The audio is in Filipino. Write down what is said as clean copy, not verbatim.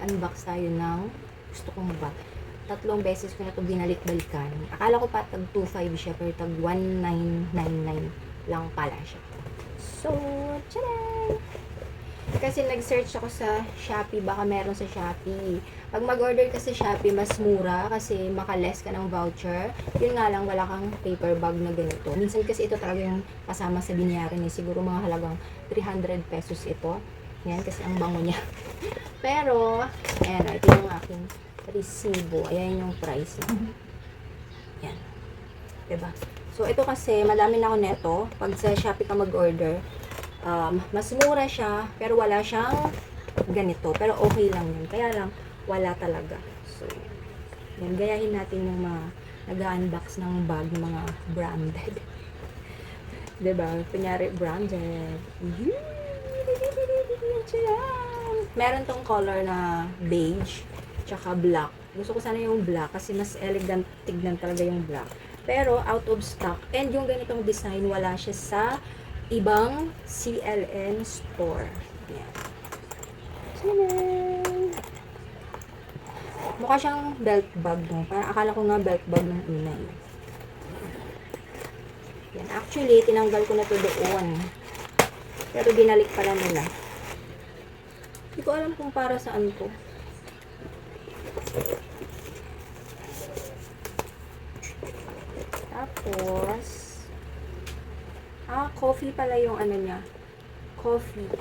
mag-unbox tayo ng gusto kong bag. 3 beses ko na ito binalik-balikan. Akala ko pa tag 2.5 siya, pero tag 1,999 lang pala siya. So, tcharam! Kasi nag-search ako sa Shopee, baka meron sa Shopee. Pag mag-order ka sa Shopee, mas mura kasi makaless ka ng voucher. Yun nga lang, wala kang paper bag na ganito. Minsan kasi ito talaga yung kasama sa binayaran niya. Siguro mga halagang 300 pesos ito. Yan, kasi ang bango niya. Pero, ayan, ito yung aking resibo. Ayan yung price niya. Yan. Diba? So, ito kasi, madami na ako neto. Pag sa Shopee ka mag-order, mas mura siya, pero wala siyang ganito. Pero okay lang yun. Kaya lang, wala talaga. So, yan. Gayahin natin yung mga nag-unbox ng bag, mga branded. Diba? Kunyari, branded. Meron tong color na beige, tsaka black. Gusto ko sana yung black kasi mas elegant tignan talaga yung black. Pero out of stock. And yung ganitong design, wala siya sa ibang CLN store. Yan. Tcharam! Mukha siyang belt bag, no? Parang akala ko nga belt bag ng inay. Yan. Actually, tinanggal ko na to doon. Pero binalik pala nila. Hindi ko alam kung para saan to. Tapos, coffee pala yung ano niya. Coffee.